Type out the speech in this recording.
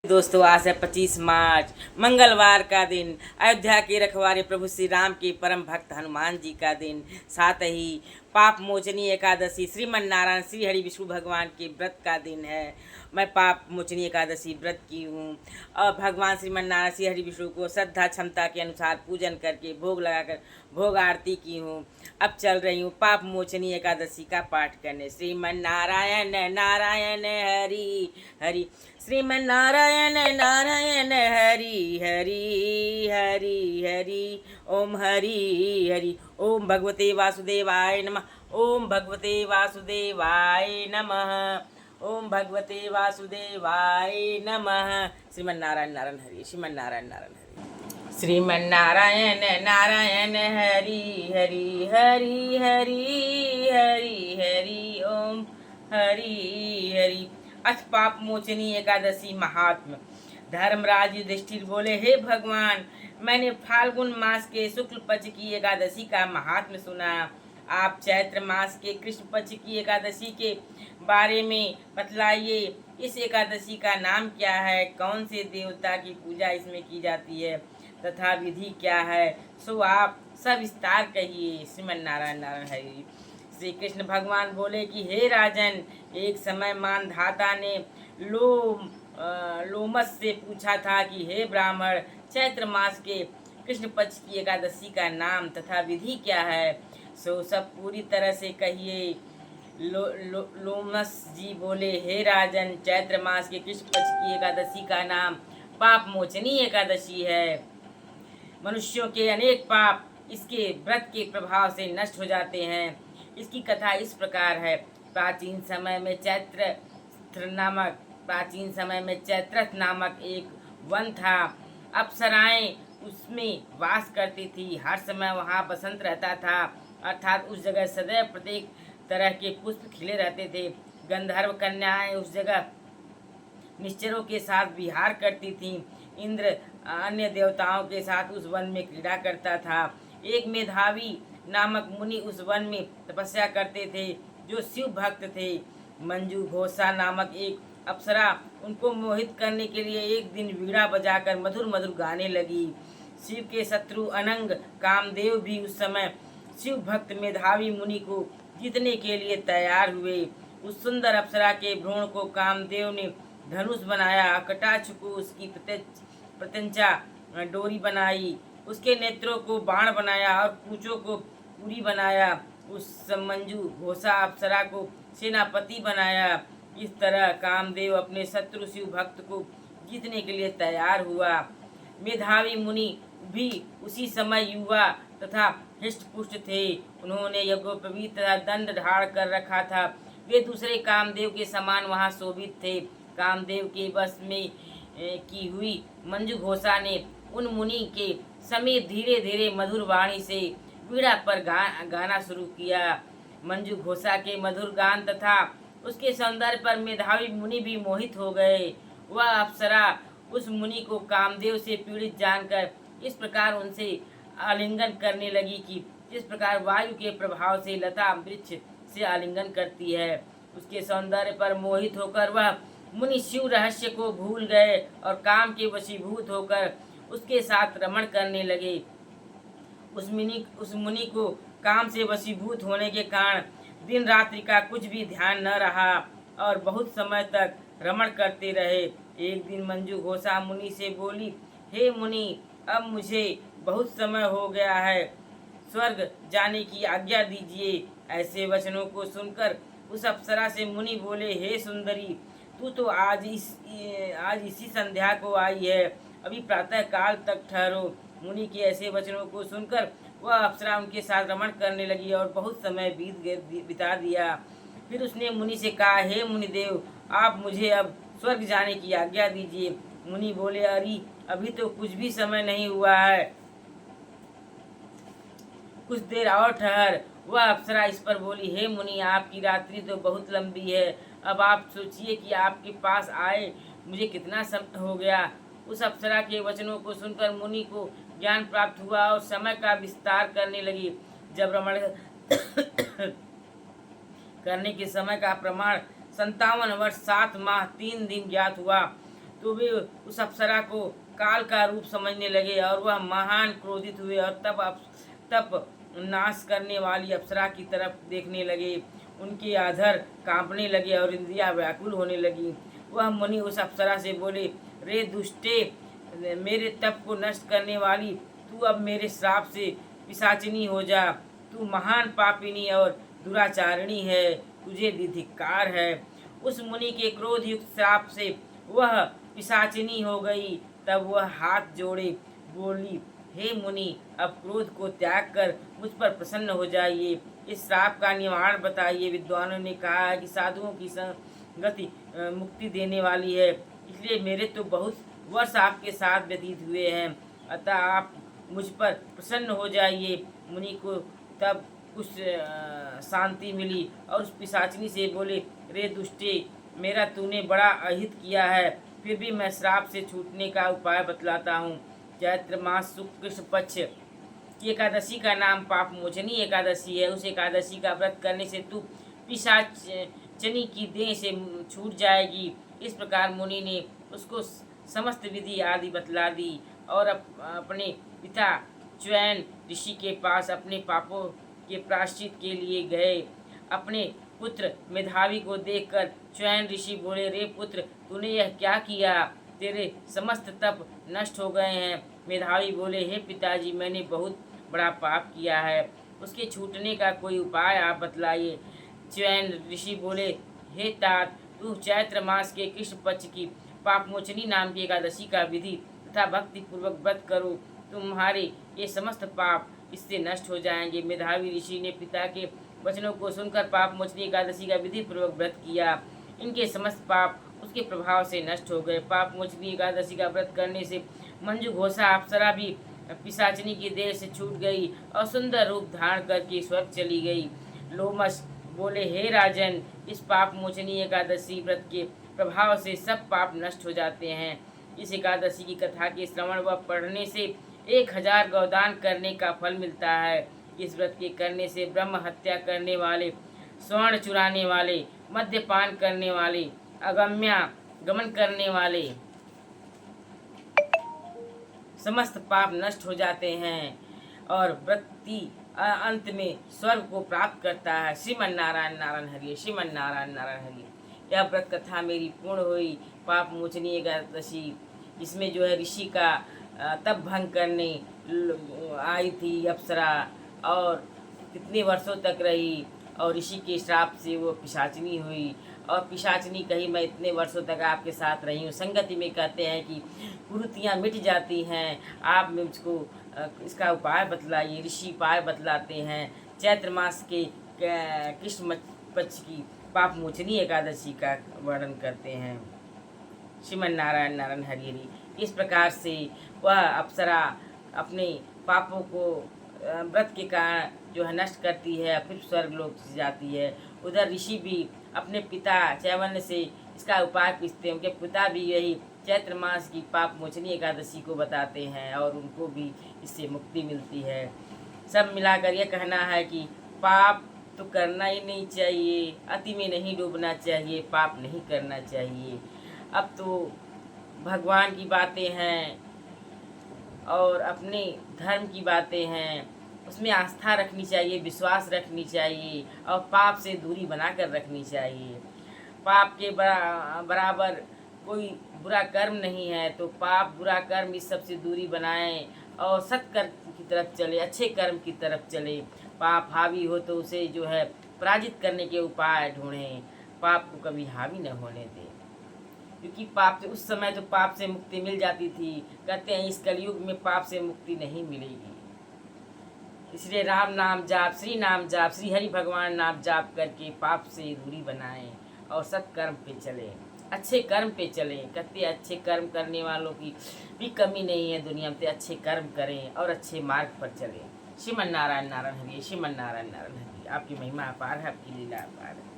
दोस्तों, आज है 25 मार्च, मंगलवार का दिन। अयोध्या के रखवारे प्रभु श्री राम के परम भक्त हनुमान जी का दिन। साथ ही पाप मोचनी एकादशी श्रीमन नारायण श्री हरि विष्णु भगवान के व्रत का दिन है। मैं पाप मोचनी एकादशी व्रत की हूँ और भगवान श्रीमन नारायण श्री हरि विष्णु को श्रद्धा क्षमता के अनुसार पूजन करके भोग लगाकर भोग आरती की हूँ। अब चल रही हूँ पाप मोचनी एकादशी का पाठ करने। श्रीमन नारायण नारायण हरि हरि, श्रीमन नारायण नारायण हरि हरि हरि हरि, ओम हरि हरि। ओम भगवते वासुदेवाय नमः। ओम भगवते वासुदेवाय नमः। ओम भगवते वासुदेवाय नमः। श्रीमन नारायण नारायण हरि, श्रीमन नारायण नारायण हरि, श्रीमन नारायण नारायण हरि हरि हरि हरि हरि हरि, ओम हरि हरि। अथ पाप मोचनी एकादशी महात्म। धर्मराज युधिष्ठिर बोले, हे भगवान, मैंने फाल्गुन मास के शुक्ल पक्ष की एकादशी का महात्म सुना। आप चैत्र मास के कृष्ण पक्ष की एकादशी के बारे में बतलाइए। इस एकादशी का नाम क्या है? कौन से देवता की पूजा इसमें की जाती है तथा विधि क्या है? सो आप सब विस्तार कहिए। श्रीमन नारायण नारायण हरि। श्री कृष्ण भगवान बोले कि हे राजन, एक समय मानधाता ने लोमस से पूछा था कि हे ब्राह्मण, चैत्र मास के कृष्ण पक्ष की एकादशी का नाम तथा विधि क्या है? सो सब पूरी तरह से कहिए। लोमस जी बोले, हे राजन, चैत्र मास के कृष्ण पक्ष की एकादशी का नाम पाप मोचनी एकादशी है। मनुष्यों के अनेक पाप इसके व्रत के प्रभाव से नष्ट हो जाते हैं। इसकी कथा इस प्रकार है। प्राचीन समय में चैत्रथ नामक एक वन था। अप्सराएं उसमें वास करती थी। हर समय वहाँ बसंत रहता था, अर्थात उस जगह सदैव प्रत्येक तरह के पुष्प खिले रहते थे। गंधर्व कन्याएं उस जगह निश्चरों के साथ विहार करती थीं। इंद्र अन्य देवताओं के साथ उस वन में क्रीड़ा करता था। एक मेधावी नामक मुनि उस वन में तपस्या करते थे, जो शिव भक्त थे। मंजू घोषा नामक एक अप्सरा उनको मोहित करने के लिए एक दिन वीणा बजाकर मधुर मधुर गाने लगी। शिव के शत्रु अनंग कामदेव भी उस समय शिव भक्त मेधावी मुनि को जीतने के लिए तैयार हुए। उस सुंदर अप्सरा के भ्रूण को कामदेव ने धनुष बनाया, कटाक्ष को उसकी प्रत्यंचा डोरी बनाई, उसके नेत्रों को बाण बनाया और पूंछों को पूरी बनाया। उस मंजू घोषा अप्सरा को सेनापति बनाया। इस तरह कामदेव अपने शत्रु शिव भक्त को जीतने के लिए तैयार हुआ। मेधावी मुनि भी उसी समय युवा तथा हृष्ट पुष्ट थे। उन्होंने यज्ञोपवीत तथा दंड धारण कर रखा था। वे दूसरे कामदेव के समान वहाँ शोभित थे। कामदेव के बस में की हुई मंजू घोषा ने उन मुनि के समीप धीरे धीरे मधुर वाणी से वीणा पर गाना शुरू किया। मंजू घोषा के मधुर गान तथा उसके सौंदर्य पर मेधावी मुनि भी मोहित हो गए। वह अप्सरा उस मुनि को कामदेव से पीड़ित जानकर इस प्रकार उनसे आलिंगन करने लगी कि जिस प्रकार वायु के प्रभाव से लता वृक्ष से आलिंगन करती है। उसके सौंदर्य पर मोहित होकर वह मुनि शिव रहस्य को भूल गए और काम के वशीभूत होकर उसके साथ रमण करने लगे। उस मुनि को काम से वशीभूत होने के कारण दिन रात्रि का कुछ भी ध्यान न रहा और बहुत समय तक रमण करते रहे। एक दिन मंजू घोषा मुनि से बोली, हे मुनि, अब मुझे बहुत समय हो गया है, स्वर्ग जाने की आज्ञा दीजिए। ऐसे वचनों को सुनकर उस अप्सरा से मुनि बोले, हे सुंदरी, तू तो आज इसी संध्या को आई है, अभी प्रातः काल तक ठहरो। मुनि के ऐसे वचनों को सुनकर वह अप्सरा उनके साथ रमण करने लगी और बहुत समय बिता दिया। फिर उसने मुनि से कहा, हे मुनिदेव, आप मुझे अब स्वर्ग जाने की आज्ञा दीजिए। मुनि बोले, अरे अभी तो कुछ भी समय नहीं हुआ है, कुछ देर और ठहर। वह अप्सरा इस पर बोली, हे मुनि, आपकी रात्रि तो बहुत लंबी है, अब आप सोचिए कि आपके पास आए मुझे कितना समय हो गया। उस अप्सरा के वचनों को सुनकर मुनि को ज्ञान प्राप्त हुआ और समय का विस्तार करने लगी। जब रमण करने के समय का प्रमाण 57 वर्ष 7 माह 3 दिन ज्ञात हुआ। तो वे उस अप्सरा को काल का रूप समझने लगे और वह महान क्रोधित हुए और तब नाश करने वाली अप्सरा की तरफ देखने लगे। उनके आधर कांपने लगे और इंद्रियां व्याकुल होने लगी। वह मुनि उस अप्सरा से बोले, रे दुष्टे, मेरे तप को नष्ट करने वाली, तू अब मेरे श्राप से पिशाचिनी हो जा। तू महान पापिनी और दुराचारिणी है, तुझे धिक्कार है। उस मुनि के क्रोध युक्त श्राप से वह पिशाचिनी हो गई। तब वह हाथ जोड़े बोली, हे मुनि, अब क्रोध को त्याग कर मुझ पर प्रसन्न हो जाइए, इस श्राप का निवारण बताइए। विद्वानों ने कहा है कि साधुओं की संगति मुक्ति देने वाली है, इसलिए मेरे तो बहुत वर्ष आपके साथ व्यतीत हुए हैं, अतः आप मुझ पर प्रसन्न हो जाइए। मुनि को तब कुछ शांति मिली और उस पिशाचिनी से बोले, रे दुष्टे, मेरा तूने बड़ा अहित किया है, फिर भी मैं श्राप से छूटने का उपाय बतलाता हूँ। चैत्र मास शुक्ल कृष्ण पक्ष की एकादशी का नाम पाप मोचनी एकादशी है। उस एकादशी का व्रत करने से तू पिशाचनी की देह से छूट जाएगी। इस प्रकार मुनि ने उसको समस्त विधि आदि बतला दी और अपने पिता च्वैन ऋषि के पास अपने पापों के प्रायश्चित के लिए गए। अपने पुत्र मेधावी को देखकर च्वैन ऋषि बोले, रे पुत्र, तूने यह क्या किया? तेरे समस्त तप नष्ट हो गए हैं। मेधावी बोले, हे पिताजी, मैंने बहुत बड़ा पाप किया है, उसके छूटने का कोई उपाय आप बतलाइए। च्वैन ऋषि बोले, हे तात, तू चैत्र मास के कृष्ण पक्ष की पापमोचनी नाम की एकादशी का विधि तथा भक्ति पूर्वक व्रत करो, तुम्हारे ये समस्त पाप इससे नष्ट हो जाएंगे। मेधावी ऋषि ने पिता के वचनों को सुनकर पापमोचनी एकादशी का विधि पूर्वक व्रत किया। इनके समस्त पाप उसके प्रभाव से नष्ट हो गए। पापमोचनी एकादशी का व्रत करने से मंजू घोषा अप्सरा भी पिशाचिनी की देह से छूट गई और सुंदर रूप धारण करके स्वर्ग चली गई। लोमस बोले, हे राजन, इस पाप मोचनी एकादशी व्रत के प्रभाव से सब पाप नष्ट हो जाते हैं। इस एकादशी की कथा के श्रवण व पढ़ने से 1000 गौदान करने का फल मिलता है। इस व्रत के करने से ब्रह्म हत्या करने वाले, स्वर्ण चुराने वाले, मद्यपान करने वाले, अगम्या गमन करने वाले समस्त पाप नष्ट हो जाते हैं और व्यक्ति अंत में स्वर्ग को प्राप्त करता है। श्रीमन नारायण नारायण हरिये, श्रीमन नारायण नारायण हरिये। यह व्रत कथा मेरी पूर्ण हुई। पाप मोचनी एकादशी, इसमें जो है ऋषि का तप भंग करने आई थी अप्सरा और कितने वर्षों तक रही और ऋषि के श्राप से वो पिशाचिनी हुई और पिशाचिनी कही, मैं इतने वर्षों तक आपके साथ रही हूँ। संगति में कहते हैं कि कुरीतियाँ मिट जाती हैं, आप मुझको इसका उपाय बतलाइए। ऋषि उपाय बतलाते हैं। चैत्र मास के कृष्ण पक्ष की पाप मोचनी एकादशी का वर्णन करते हैं। श्रीमन नारायण नारायण हरि हरि। इस प्रकार से वह अप्सरा अपने पापों को व्रत के कारण जो है नष्ट करती है, फिर स्वर्ग लोक जाती है। उधर ऋषि भी अपने पिता चैवन्य से इसका उपाय पूछते हैं। उनके पिता भी यही चैत्र मास की पाप मोचनी एकादशी को बताते हैं और उनको भी इससे मुक्ति मिलती है। सब मिलाकर यह कहना है कि पाप तो करना ही नहीं चाहिए, अति में नहीं डूबना चाहिए, पाप नहीं करना चाहिए। अब तो भगवान की बातें हैं और अपने धर्म की बातें हैं, उसमें आस्था रखनी चाहिए, विश्वास रखनी चाहिए और पाप से दूरी बनाकर रखनी चाहिए। पाप के बराबर कोई बुरा कर्म नहीं है, तो पाप बुरा कर्म इस सब से दूरी बनाएं और सत्कर्म की तरफ चले, अच्छे कर्म की तरफ चले। पाप हावी हो तो उसे जो है पराजित करने के उपाय ढूंढें, पाप को कभी हावी न होने दें, क्योंकि पाप से उस समय तो पाप से मुक्ति मिल जाती थी। कहते हैं इस कलयुग में पाप से मुक्ति नहीं मिलेगी। इसलिए राम नाम जाप, श्री नाम जाप, श्री हरि भगवान नाम जाप करके पाप से दूरी बनाएं और सत्कर्म पे चलें, अच्छे कर्म पे चलें। कहते अच्छे कर्म करने वालों की भी कमी नहीं है दुनिया में, अच्छे कर्म करें और अच्छे मार्ग पर चलें। श्रीमन नारायण नारायण हरि, श्रीमन नारायण नारायण हरि। आपकी महिमा अपार है, आपकी लीला अपार है।